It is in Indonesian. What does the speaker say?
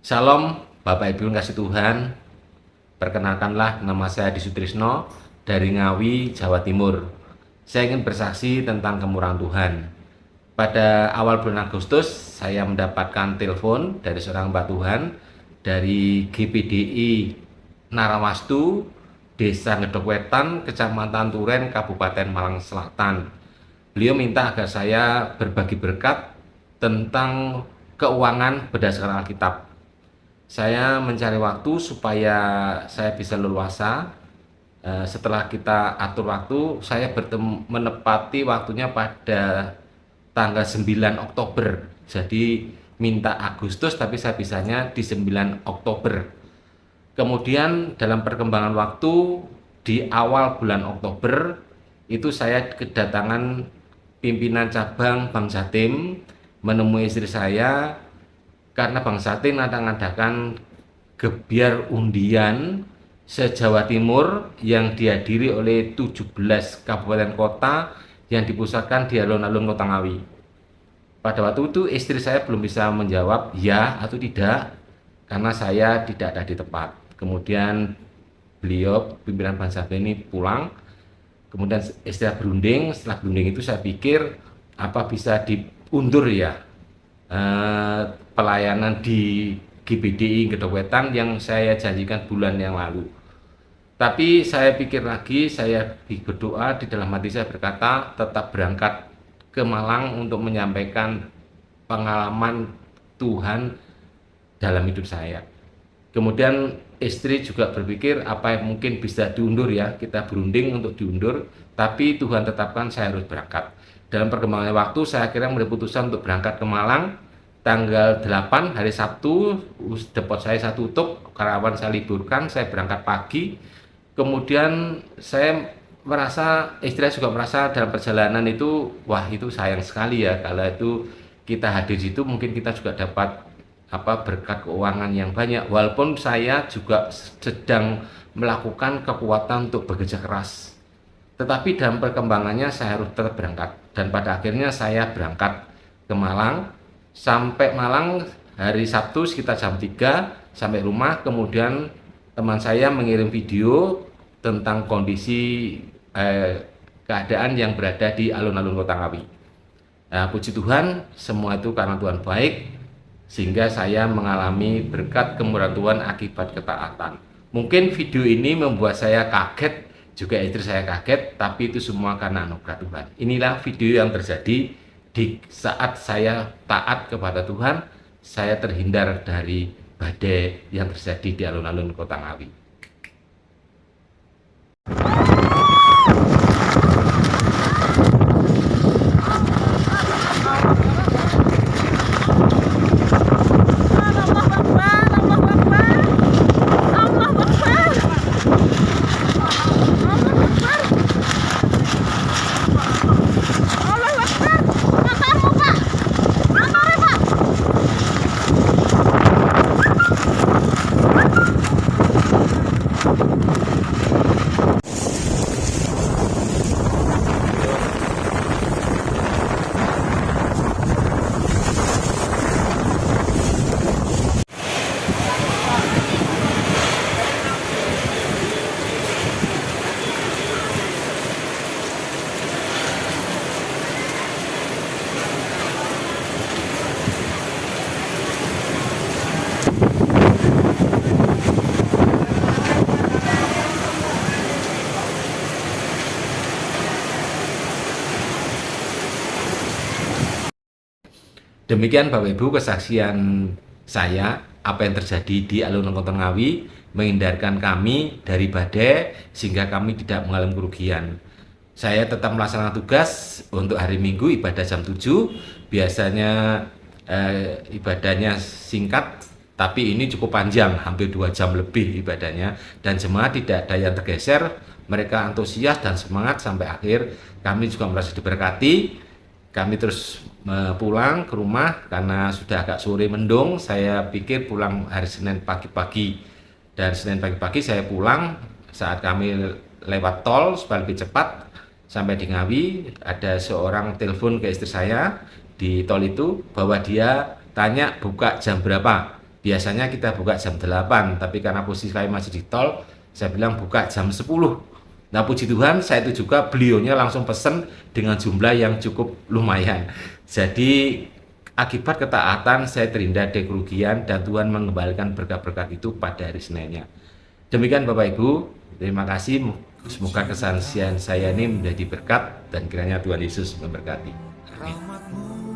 Shalom, Bapak Ibu yang kasih Tuhan. Perkenalkanlah, nama saya Adi Sutrisno dari Ngawi, Jawa Timur. Saya ingin bersaksi tentang kemurahan Tuhan. Pada awal bulan Agustus, saya mendapatkan telepon dari seorang hamba Tuhan dari GPDI Narawastu, Desa Ngedok Wetan, Kecamatan Turen, Kabupaten Malang Selatan. Beliau minta agar saya berbagi berkat tentang keuangan berdasarkan Alkitab. Saya mencari waktu supaya saya bisa leluasa. Setelah kita atur waktu, saya menepati waktunya pada tanggal 9 Oktober. Jadi minta Agustus tapi saya bisanya di 9 Oktober. Kemudian dalam perkembangan waktu di awal bulan Oktober itu saya kedatangan pimpinan cabang Bank Jatim menemui istri saya karena Bang Satin ngadakan gebyar undian se-Jawa Timur yang dihadiri oleh 17 kabupaten kota yang dipusatkan di alun-alun Kota Ngawi. Pada waktu itu istri saya belum bisa menjawab ya atau tidak karena saya tidak ada di tempat. Kemudian beliau pimpinan Bang Satin ini pulang. Kemudian istri berunding. Setelah berunding itu saya pikir apa bisa diundur ya pelayanan di GBDI Ngedok Wetan yang saya janjikan bulan yang lalu. Tapi saya pikir lagi, saya berdoa di dalam hati saya berkata tetap berangkat ke Malang untuk menyampaikan pengalaman Tuhan dalam hidup saya. Kemudian istri juga berpikir apa yang mungkin bisa diundur ya, kita berunding untuk diundur, tapi Tuhan tetapkan saya harus berangkat. Dalam perkembangan waktu saya akhirnya mengambil putusan untuk berangkat ke Malang tanggal 8 hari Sabtu. Depot saya tutup, karyawan saya liburkan, saya berangkat pagi. Kemudian saya merasa, istri juga merasa dalam perjalanan itu, wah itu sayang sekali ya, kalau itu kita hadir di situ mungkin kita juga dapat berkat keuangan yang banyak, walaupun saya juga sedang melakukan kekuatan untuk bekerja keras. Tetapi dalam perkembangannya saya harus tetap berangkat, dan pada akhirnya saya berangkat ke Malang. Sampai Malang hari Sabtu sekitar jam 3 sampai rumah. Kemudian teman saya mengirim video tentang kondisi keadaan yang berada di alun-alun Kota Ngawi. Nah, puji Tuhan, semua itu karena Tuhan baik, sehingga saya mengalami berkat kemurahan Tuhan akibat ketaatan. Mungkin video ini membuat saya kaget, juga istri saya kaget, tapi itu semua karena anugerah Tuhan. Inilah video yang terjadi di saat saya taat kepada Tuhan. Saya terhindar dari badai yang terjadi di alun-alun Kota Ngawi. Demikian Bapak Ibu kesaksian saya, apa yang terjadi di alun-alun Kota Ngawi, menghindarkan kami dari badai sehingga kami tidak mengalami kerugian. Saya tetap melaksanakan tugas untuk hari Minggu ibadah jam 7. Biasanya ibadahnya singkat, tapi ini cukup panjang, hampir 2 jam lebih ibadahnya, dan jemaat tidak ada yang tergeser. Mereka antusias dan semangat sampai akhir. Kami juga merasa diberkati. Kami terus pulang ke rumah karena sudah agak sore mendung. Saya pikir pulang hari Senin pagi-pagi, dan Senin pagi-pagi saya pulang saat kami lewat tol supaya lebih cepat sampai di Ngawi. Ada seorang telepon ke istri saya di tol itu bahwa dia tanya buka jam berapa. Biasanya kita buka jam 8, tapi karena posisi saya masih di tol, saya bilang buka jam 10. Nah, puji Tuhan, saya itu juga beliaunya langsung pesen dengan jumlah yang cukup lumayan. Jadi, akibat ketaatan, saya terhindar dari kerugian dan Tuhan mengembalikan berkat-berkat itu pada hari Seninnya. Demikian Bapak Ibu, terima kasih. Semoga kesaksian saya ini menjadi berkat dan kiranya Tuhan Yesus memberkati. Amin.